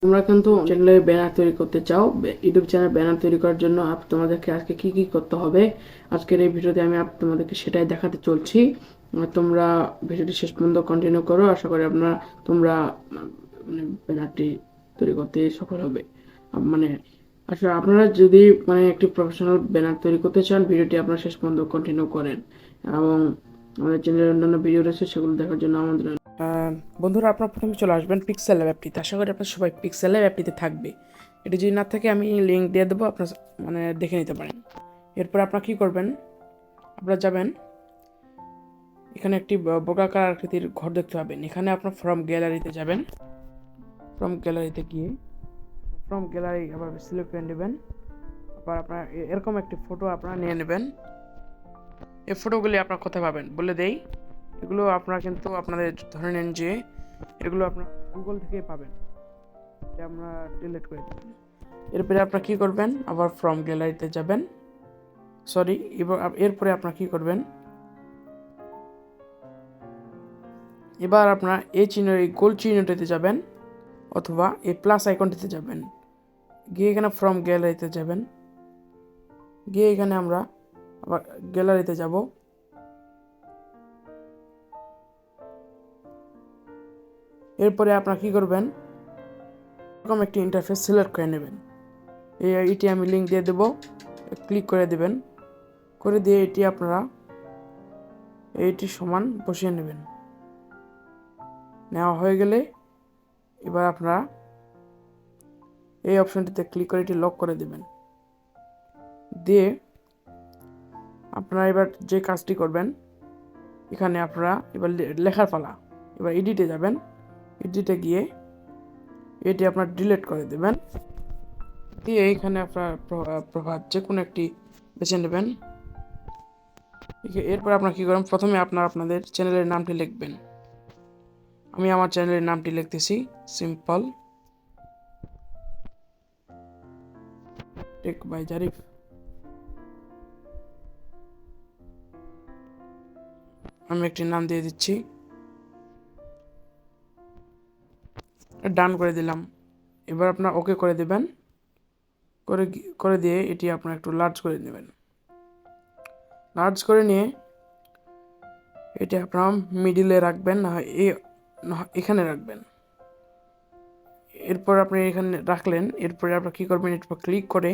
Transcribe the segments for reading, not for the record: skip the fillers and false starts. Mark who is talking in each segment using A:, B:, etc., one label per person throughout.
A: তোমরা কিন্তু চ্যানেলে ব্যানার তৈরি করতে চাও, ইউটিউব চ্যানেল ব্যানার তৈরি করার জন্য তোমাদেরকে আজকে কি কি করতে হবে আজকের এই ভিডিওতে আমি তোমাদেরকে সেটাই দেখাতে চলছি। তোমরা ভিডিওটি শেষ পর্যন্ত কন্টিনিউ করো, আশা করি তোমরা ব্যানারটি তৈরি করতে সফল হবে। মানে আসলে আপনারা যদি একটি প্রফেশনাল ব্যানার তৈরি করতে চান, ভিডিওটি আপনারা শেষ পর্যন্ত কন্টিনিউ করেন এবং আমাদের চ্যানেলের অন্যান্য ভিডিও রয়েছে সেগুলো দেখার জন্য আমন্ত্রণ। বন্ধুরা, আপনারা প্রথমে চলে আসবেন পিক্সেল ল্যাব অ্যাপটিতে। আশা করি আপনার সবাই পিক্সেল ল্যাব অ্যাপটিতে থাকবে। এটি যদি না থাকে আমি লিঙ্ক দিয়ে দেবো, আপনার দেখে নিতে পারেন। এরপর আপনারা কী করবেন, আপনারা যাবেন, এখানে একটি বর্গাকার আকৃতির ঘর দেখতে পাবেন। এখানে আপনার ফ্রম গ্যালারিতে যাবেন। ফ্রম গ্যালারিতে গিয়ে ফ্রম গ্যালারি আবার সিলেক্ট করে নেবেন। আবার আপনার এরকম একটি ফটো আপনারা নিয়ে নেবেন। এই ফটোগুলি আপনারা কোথায় পাবেন বলে দেই। এগুলো আপনারা কিন্তু আপনাদের ধরে নেন যে এগুলো আপনার গুগল থেকে পাবেন, এটা আমরা ডিলিট করে দেবেন। এরপরে আপনারা কী করবেন, আবার ফ্রম গ্যালারিতে যাবেন, এরপরে আপনারা কী করবেন, এবার আপনারা এই গোল চিহ্নটিতে যাবেন অথবা এই প্লাস আইকনটিতে যাবেন, গিয়ে এখানে ফ্রম গ্যালারিতে যাবেন, গিয়ে এখানে আমরা আবার গ্যালারিতে যাব। এরপরে আপনারা কী করবেন, এরকম একটি ইন্টারফেস সিলেক্ট করে নেবেন। এটি আমি লিঙ্ক দিয়ে দেবো, ক্লিক করে দেবেন, করে দিয়ে এটি আপনারা এইটি সমান বসিয়ে নেবেন। নেওয়া হয়ে গেলে এবার আপনারা এই অপশনটিতে ক্লিক করে এটি লক করে দেবেন। দিয়ে আপনারা এবার যে কাজটি করবেন, এখানে আপনারা এবার লেখার পালা, এবার এডিটে যাবেন, এডিটে গিয়ে এটি আপনার ডিলিট করে দেবেন। দিয়ে এইখানে আপনার প্রভাত যে কোনো একটি বেছে নেবেন। এরপর আপনারা কী করবেন, প্রথমে আপনাদের চ্যানেলের নামটি লিখবেন। আমি আমার চ্যানেলের নামটি লিখতেছি সিম্পল টেক বাই জারিফ। আমি একটি নাম দিয়ে দিচ্ছি, ডান করে দিলাম। এবার আপনার ওকে করে দেবেন, করে দিয়ে এটি আপনার একটু লার্জ করে নেবেন। লার্জ করে নিয়ে এটি আপনার মিডিলে রাখবেন, না এখানে রাখবেন। এরপর আপনি এখানে রাখলেন। এরপরে আপনার কী করবেন, এরপর ক্লিক করে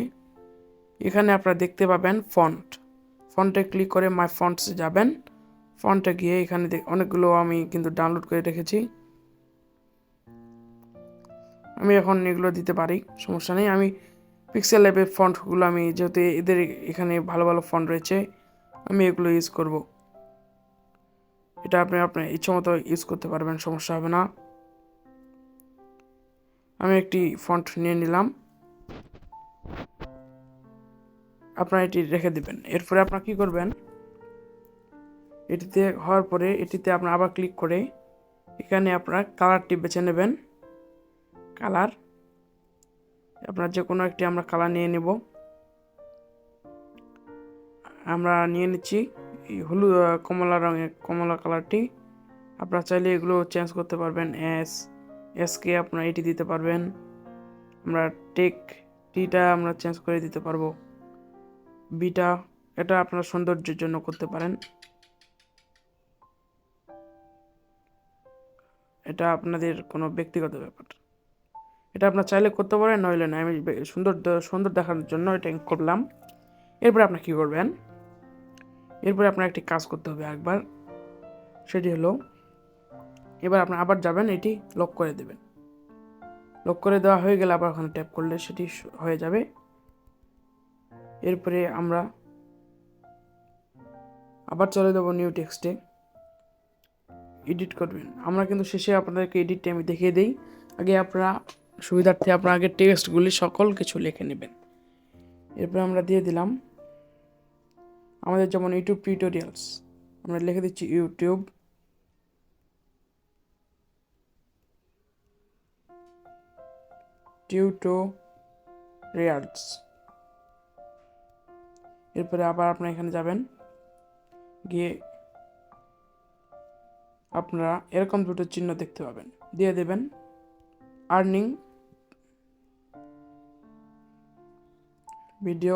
A: এখানে আপনারা দেখতে পাবেন ফন্টে ক্লিক করে মাই ফন্টসে যাবেন। ফন্টে গিয়ে এখানে অনেকগুলো আমি কিন্তু ডাউনলোড করে রেখেছি, আমি এখন এগুলো দিতে পারি, সমস্যা নেই। আমি পিক্সেল ল্যাবের ফন্টগুলো আমি যেহেতু এদের এখানে ভালো ভালো ফন্ট রয়েছে, আমি এগুলো ইউজ করব। এটা আপনি আপনার ইচ্ছে মতো ইউজ করতে পারবেন, সমস্যা হবে না। আমি একটি ফন্ট নিয়ে নিলাম, আপনারা এটি রেখে দেবেন। এরপরে আপনারা কী করবেন, এটিতে হওয়ার পরে এটিতে আপনারা আবার ক্লিক করে এখানে আপনারা কালারটি বেছে নেবেন। কালার আপনার যে কোনো একটি আমরা কালার নিয়ে নেব। আমরা নিয়ে নিচ্ছি এই হলুদ কমলা রঙের কমলা কালারটি। আপনারা চাইলে এগুলো চেঞ্জ করতে পারবেন। এসকে আপনারা এটি দিতে পারবেন। আমরা টিটা আমরা চেঞ্জ করে দিতে পারবো। বিটা এটা আপনারা সৌন্দর্যের জন্য করতে পারেন, এটা আপনাদের কোনো ব্যক্তিগত ব্যাপার। এটা আপনার চাইলে করতে পারেন, নইলে না। আমি সুন্দর দেখানোর জন্য এটা করলাম। এরপরে আপনি কী করবেন, এরপরে আপনার একটি কাজ করতে হবে একবার, সেটি হলো এবার আপনি আবার যাবেন, এটি লক করে দেবেন। লক করে দেওয়া হয়ে গেলে আবার ওখানে ট্যাপ করলে সেটি হয়ে যাবে। এরপরে আমরা আবার চলে যাব নিউ টেক্সটে, এডিট করবেন। আমরা কিন্তু শেষে আপনাদেরকে এডিটটি আমি দেখিয়ে দিই। আগে আপনারা সুবিধার্থে আপনারা আগে টেক্সটগুলি সকল কিছু লিখে নেবেন। এরপরে আমরা দিয়ে দিলাম আমাদের যেমন ইউটিউব টিউটোরিয়ালস, আমরা লিখে দিচ্ছি ইউটিউব টিউটোরিয়ালস। এরপরে আবার আপনারা এখানে যাবেন, গিয়ে আপনারা এরকম দুটো চিহ্ন দেখতে পাবেন, দিয়ে দেবেন আর্নিং ভিডিও,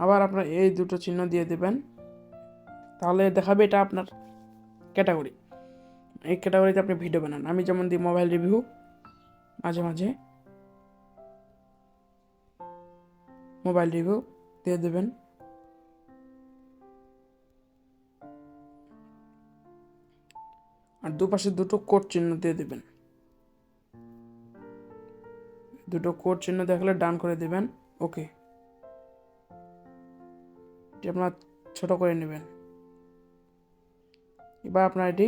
A: আবার আপনার এই দুটো চিহ্ন দিয়ে দেবেন, তাহলে দেখাবে এটা আপনার ক্যাটাগরি। এই ক্যাটাগরিতে আপনি ভিডিও বানান। আমি যেমন দিই মোবাইল রিভিউ, মাঝে মাঝে মোবাইল রিভিউ দিয়ে দেবেন। আর দুপাশে দুটো কোড চিহ্ন দিয়ে দেবেন। দুটো কোড চিহ্ন দেখলে ডান করে দেবেন। ওকে, এটি আপনার ছোট করে নেবেন। এবার আপনার এটি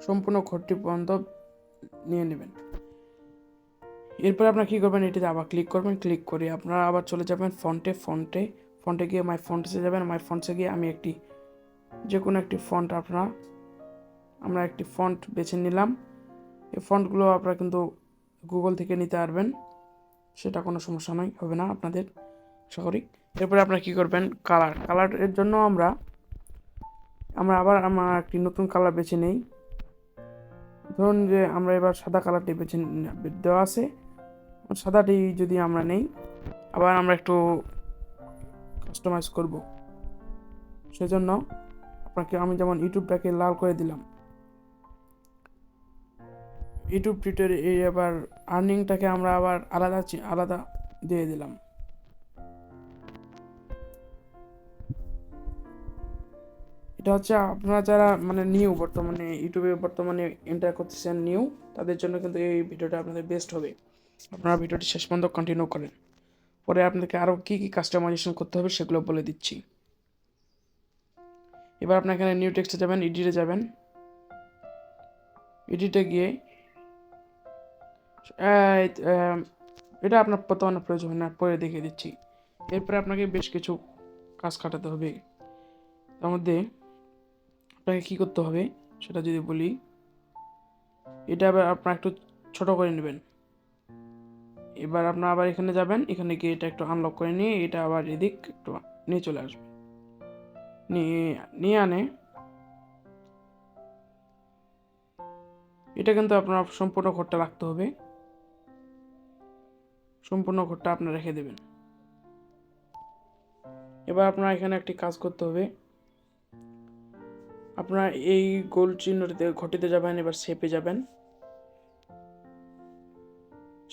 A: সম্পূর্ণ ঘরটি পর্যন্ত নিয়ে নেবেন। এরপর আপনার কী করবেন, এটিতে আবার ক্লিক করবেন। ক্লিক করে আপনারা আবার চলে যাবেন ফন্টে গিয়ে মাই ফন্টসে যাবেন। মাই ফন্টসে গিয়ে আমি যে কোনো একটি ফন্ট আমরা একটি ফন্ট বেছে নিলাম। এই ফন্টগুলো আপনারা কিন্তু গুগল থেকে নিতে পারবেন, সেটা কোনো সমস্যা হবে না আপনাদের, আশা করি। এরপরে আপনারা কী করবেন, কালারের জন্য আমরা আবার একটি নতুন কালার বেছে নেই। ধরুন যে আমরা এবার সাদা কালারটি বেছে দেওয়া আছে, সাদাটি যদি আমরা নেই, আবার আমরা একটু কাস্টমাইজ করব। সেজন্য আমি যেমন ইউটিউবটাকে লাল করে দিলাম, ইউটিউব টিউটোরিয়াল এই আবার আর্নিংটাকে আমরা আবার আলাদা দিয়ে দিলাম। এটা হচ্ছে আপনারা যারা বর্তমানে ইউটিউবে এন্টার করতেছেন তাদের জন্য কিন্তু এই ভিডিওটা আপনাদের বেস্ট হবে। আপনারা ভিডিওটি শেষ পর্যন্ত কন্টিনিউ করেন, পরে আপনাদেরকে আরও কী কাস্টমাইজেশন করতে হবে সেগুলো বলে দিচ্ছি। এবার আপনার এখানে নিউ টেক্সটে যাবেন, এডিটে যাবেন। এডিটে গিয়ে এটা আপনার বর্তমানে প্রয়োজন না, পরে দেখিয়ে দিচ্ছি। এরপরে আপনাকে বেশ কিছু কাজ কাটাতে হবে। তার মধ্যে আপনাকে কী করতে হবে সেটা যদি বলি, এটা আবার আপনার একটু ছোট করে নেবেন। এবার আপনার আবার এখানে যাবেন, এখানে গিয়ে এটা একটু আনলক করে নিয়ে এটা আবার এদিক একটু নিয়ে চলে আসবে। নিয়ে আনে এটা কিন্তু আপনার সম্পূর্ণ ঘরটা রাখতে হবে, সম্পূর্ণ ঘরটা আপনার রেখে দেবেন। এবার আপনার এখানে একটি কাজ করতে হবে, আপনার এই গোল চিহ্নটিতে ঘটিতে যাবেন, এবার শেপে যাবেন।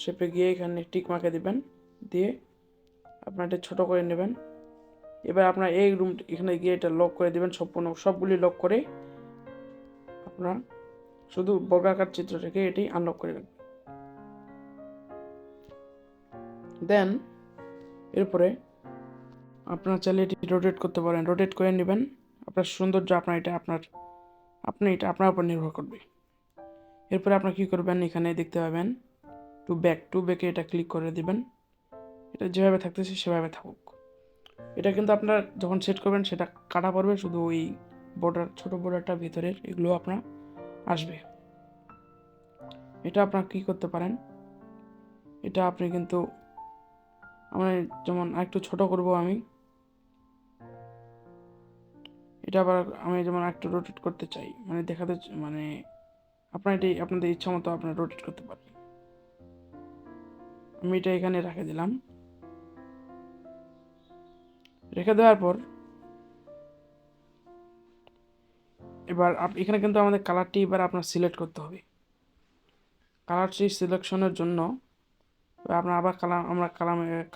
A: শেপে গিয়ে এখানে টিক মার্কে দিবেন, দিয়ে আপনার এটা ছোট করে নেবেন। এবার আপনার এই এখানে গিয়ে এটা লক করে দিবেন, সম্পূর্ণ সবগুলি লক করে আপনার শুধু বর্গাকার চিত্র রেখে এটি আনলক করে রাখবেন। দেন এরপরে আপনার চাইলে এটি রোটেট করতে পারেন, রোটেট করে নেবেন। আপনার সৌন্দর্য আপনি এটা আপনার উপর নির্ভর করবে। এরপরে আপনার কী করবেন, এখানে দেখতে পাবেন টু ব্যাকে এটা ক্লিক করে দিবেন। এটা যেভাবে থাকতেছে সেভাবে থাকুক। এটা কিন্তু আপনার যখন সেট করবেন সেটা কাটা পড়বে, শুধু ওই ছোট বর্ডারটা ভিতরের এগুলো আপনার আসবে। এটা আপনার কী করতে পারেন, এটা আপনি কিন্তু যেমন একটু ছোট করব আমি, এটা আবার আমি যেমন একটু রোটেট করতে চাই, দেখাতে আপনাদের ইচ্ছা মতো আপনারা রোটেট করতে পারবেন। আমি এটা এখানে রেখে দিলাম। রেখে দেওয়ার পর এবার এখানে কিন্তু আমাদের কালারটি এবার আপনার সিলেক্ট করতে হবে। কালারটি সিলেকশনের জন্য আপনার আবার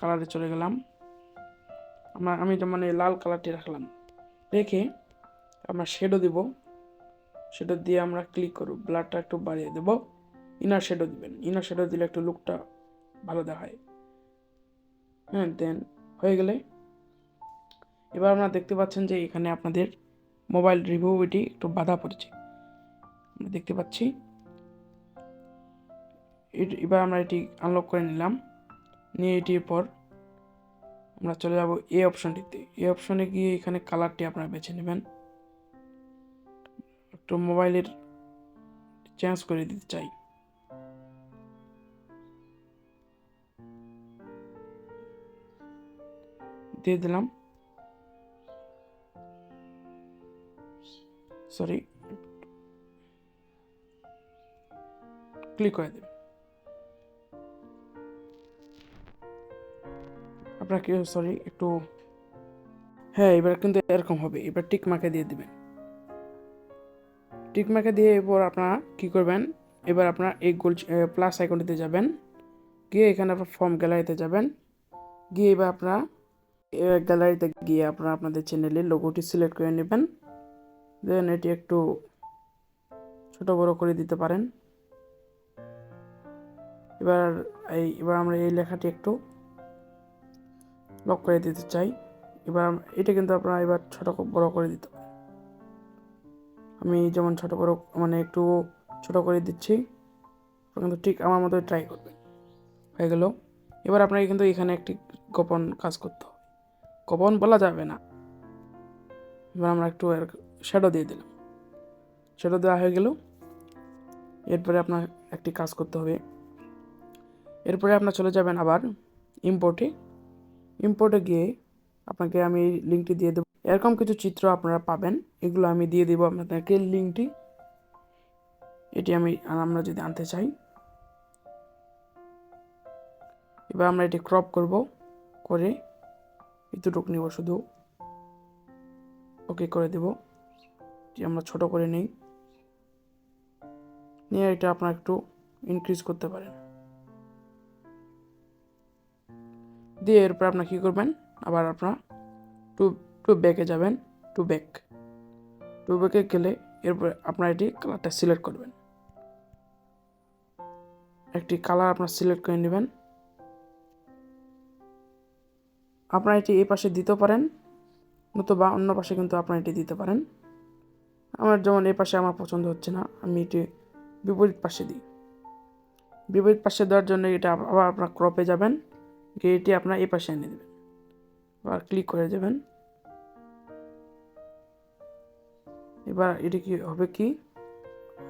A: কালারে চলে গেলাম। আমি যেমন এই লাল কালারটি রাখলাম, রেখে আমরা শেডো দিব। শেডো দিয়ে আমরা ক্লিক করব, ব্লারটা একটু বাড়িয়ে দেব, ইনার শেডো দিবেন। ইনার শেডো দিলে একটু লুকটা ভালো দেখায়। হ্যাঁ, দেন হয়ে গেলে এবার আপনারা দেখতে পাচ্ছেন যে এখানে আপনাদের মোবাইল রিভিউ এটি একটু বাধা পড়েছে, আমরা দেখতে পাচ্ছি। এবার আমরা এটি আনলক করে নিলাম। নিয়ে এটির পর আমরা চলে যাব এই অপশনটিতে। এই অপশনে গিয়ে এখানে কালারটি আপনারা বেছে নেবেন। একটু মোবাইলের চেঞ্জ করে দিতে চাই, দিয়ে দিলাম। ক্লিক করে দেবেন। আপনাকে সরি একটু, হ্যাঁ এবার কিন্তু এরকম হবে। এবার টিক মার্কে দিয়ে দিবেন। টিক মার্কে দিয়ে এরপর আপনারা কী করবেন, এবার আপনারা এই গোল প্লাস আইকনটিতে যাবেন, গিয়ে এখানে আপনার ফর্ম গ্যালারিতে যাবেন, গিয়ে এবার আপনারা গ্যালারিতে গিয়ে আপনারা আপনাদের চ্যানেলের লোগোটি সিলেক্ট করে নেবেন। দেন এটি একটু ছোট বড় করে দিতে পারেন। এবার আমরা এই লেখাটি একটু লক করে দিতে চাই। এবার এটা কিন্তু আপনারা এবার ছোট বড় করে দিতে পারেন। আমি যেমন ছোট বড় মানে একটু ছোট করে দিচ্ছি, কিন্তু ঠিক আমার মতো ট্রাই করবেন। হয়ে গেল। এবার আপনাকে কিন্তু এখানে একটি গোপন কাজ করতে হবে, গোপন বলা যাবে না। এবার আমরা একটু শ্যাডো দিয়ে দিলাম, শ্যাডো দেওয়া হয়ে গেল। এরপরে আপনার একটি কাজ করতে হবে। এরপরে আপনার চলে যাবেন আবার ইম্পোর্টে গিয়ে আপনাকে আমি এই লিঙ্কটি দিয়ে দেবো। এরকম কিছু চিত্র আপনারা পাবেন, এগুলো আমি দিয়ে দেবো আপনাদেরকে লিঙ্কটি। এটি আমরা যদি আনতে চাই, এবার আমরা এটি ক্রপ করব, করে এতটুকু নিব, শুধু ওকে করে দেব। এটি আমরা ছোট করে নিই, নিয়ে এটা আপনারা একটু ইনক্রিজ করতে পারেন। দিয়ে এরপর আপনার কী করবেন, আবার আপনার টু ব্যাকে যাবেন। টু ব্যাকে গেলে এরপর আপনার এটি কালারটা সিলেক্ট করবেন। একটি কালার আপনার সিলেক্ট করে নেবেন। আপনারা এটি এই পাশে দিতে পারেন, নতুবা অন্য পাশে কিন্তু আপনারা এটি দিতে পারেন। আমার যেমন এই পাশে আমার পছন্দ হচ্ছে না, আমি এটি বিপরীত পাশে দিই। বিপরীত পাশে দেওয়ার জন্য এটা আবার আপনার ক্রপে যাবেন, গিয়ে এটি আপনার এই পাশে এনে দেবেন, আবার ক্লিক করে দেবেন। এবার এটি কি হবে, কি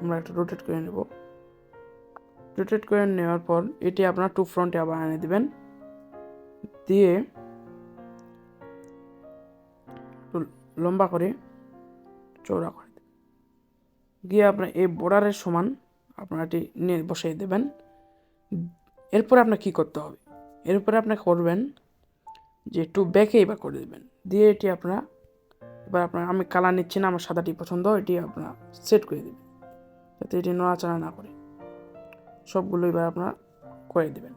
A: আমরা একটা রোটেট করে নেব। রোটেট করে নেওয়ার পর এটি আপনার টু ফ্রন্টে আবার এনে দেবেন, দিয়ে লম্বা করে চওড়া করে দেবেন। গিয়ে আপনার এই বর্ডারের সমান আপনার এটি নিয়ে বসিয়ে দেবেন। এরপর আপনার কি করতে হবে, এরপরে আপনি করবেন যে টু ব্যাকে এবার করে দেবেন। দিয়ে এটি এবার আমি কালার নিচ্ছি না, আমার সাদাটি পছন্দ, এটি আপনার সেট করে দেবেন যাতে এটি নড়াচড়া না করে। সবগুলো এবার আপনার করে দেবেন।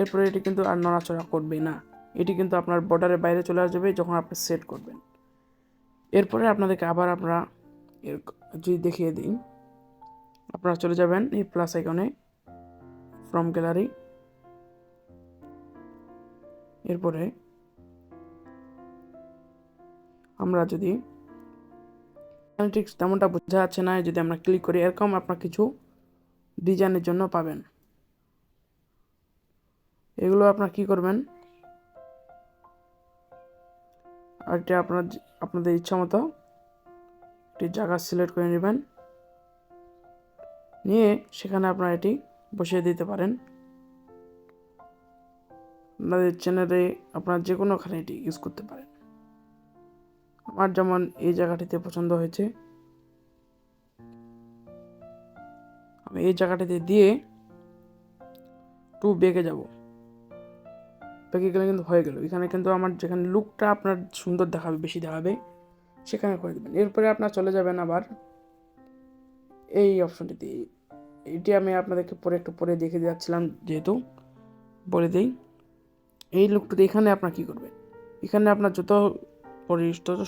A: এরপরে এটি কিন্তু আর নড়াচড়া করবে না, এটি কিন্তু আপনার বর্ডারের বাইরে চলে আসবে যখন আপনি সেট করবেন। এরপরে আপনাদেরকে আবার আপনারা যদি দেখিয়ে দিই, আপনারা চলে যাবেন এই প্লাস আইকনে, ফ্রম গ্যালারি। এরপরে আমরা যদি ঠিক তেমনটা বোঝা যাচ্ছে না, যদি আমরা ক্লিক করি, এরকম আপনার কিছু ডিজাইনের জন্য পাবেন। এগুলো আপনার কি করবেন, আর এটা আপনাদের ইচ্ছা মতো একটি জায়গা সিলেক্ট করে নেবেন, নিয়ে সেখানে আপনারা এটি বসিয়ে দিতে পারেন। আপনাদের চ্যানেলে আপনারা যে কোনোখানে এটি ইউজ করতে পারেন। আমার যেমন এই জায়গাটিতে পছন্দ হয়েছে, আমি এই জায়গাটিতে দিয়ে টু ব্যাকে যাব। ব্যাকে গেলে কিন্তু হয়ে গেল। এখানে কিন্তু আমার যেখানে লুকটা আপনার সুন্দর দেখাবে, বেশি দেখাবে, সেখানে করে দেবেন। এরপরে আপনার চলে যাবেন আবার এই অপশনটিতে। এটি আমি আপনাদেরকে একটু পরে দেখে যাচ্ছিলাম, যেহেতু বলে দিই। এই লুকটাতে এখানে আপনার কি করবেন, এখানে আপনার যত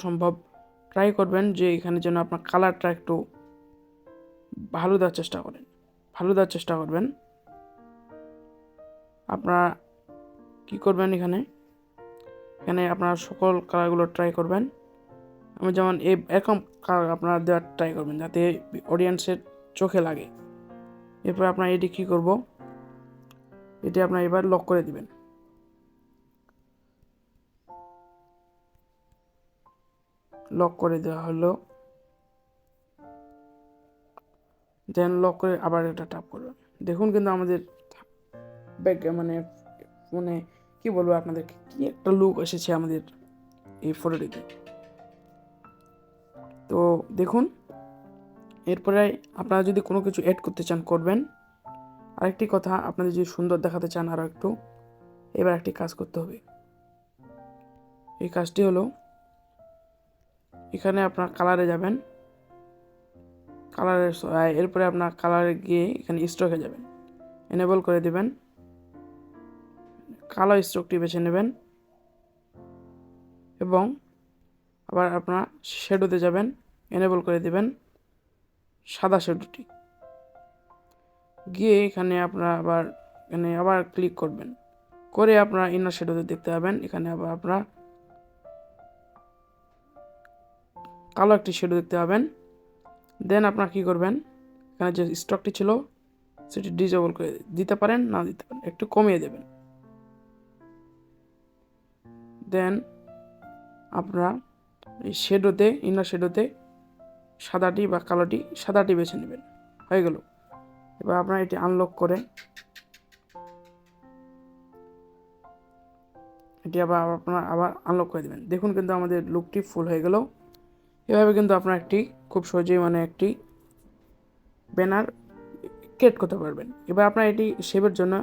A: সম্ভব ট্রাই করবেন যে এখানে যেন আপনার কালারটা একটু ভালো দেওয়ার চেষ্টা করবেন। আপনারা কি করবেন, এখানে আপনারা সকল কালারগুলো ট্রাই করবেন। আমি যেমন এরকম কালার আপনারা দেওয়ার ট্রাই করবেন যাতে অডিয়েন্সের চোখে লাগে। এরপর আপনার এটি কি করব, এটি আপনার এবার লক করে দিবেন। লক করে দেওয়া হলো, দেন লক করে আবার এটা ট্যাপ করবেন। দেখুন কিন্তু আমাদের মানে কি বলবো আপনাদেরকে, কি একটা লুক এসেছে আমাদের এই ফটোটিতে। তো দেখুন, এরপরে আপনারা যদি কোনো কিছু অ্যাড করতে চান করবেন। আরেকটি কথা, আপনাদের যদি সুন্দর দেখাতে চান আরও একটু, এবার একটি কাজ করতে হবে। এই কাজটি হলো, এখানে আপনার কালারে যাবেন, কালারের এরপরে আপনার কালারে গিয়ে এখানে স্ট্রোকে যাবেন, এনেবল করে দিবেন, কালো স্ট্রোকটি বেছে নেবেন এবং আবার আপনার শ্যাডোতে যাবেন, এনেবল করে দিবেন সাদা শ্যাডোটি, গিয়ে এখানে আবার ক্লিক করবেন, করে আপনারা ইনার শ্যাডোতে দেখতে পাবেন এখানে আবার আপনারা কালো একটি শ্যাডো দেখতে পাবেন। দেন আপনারা কি করবেন, এখানে যে স্টকটি ছিল সেটি ডিসেবল করে দিতে পারেন, না দিতে পারেন, একটু কমিয়ে দেবেন। দেন আপনারা এই শ্যাডোতে, ইনার শ্যাডোতে সাদাটি বা কালোটি, সাদাটি বেছে নেবেন। হয়ে গেল। এবার আপনারা এটি আনলক করে এটি আবার আনলক করে দেবেন। দেখুন কিন্তু আমাদের লুকটি ফুল হয়ে গেল। এভাবে কিন্তু আপনারা খুব সহজেই একটি ব্যানার ক্রিয়েট করতে পারবেন। এবার আপনারা এটি সেভের জন্য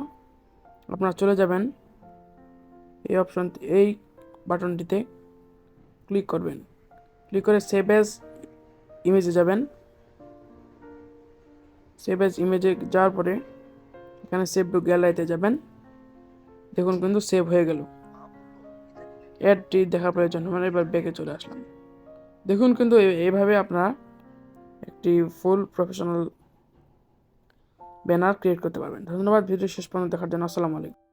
A: আপনারা চলে যাবেন এই বাটনটিতে ক্লিক করবেন, ক্লিক করে সেভ অ্যাজ ইমেজে যাবেন। সেভ অ্যাজ ইমেজে যাওয়ার পরে এখানে সেভ টু গ্যালারিতে যাবেন। দেখুন কিন্তু সেভ হয়ে গেল। অ্যাডটি দেখার প্রয়োজন এবার ব্যাকে চলে আসলাম। দেখুন কিন্তু এইভাবে আপনারা একটি ফুল প্রফেশনাল ব্যানার ক্রিয়েট করতে পারবেন। ধন্যবাদ ভিডিও শেষ পর্যন্ত দেখার জন্য। আসসালামু আলাইকুম।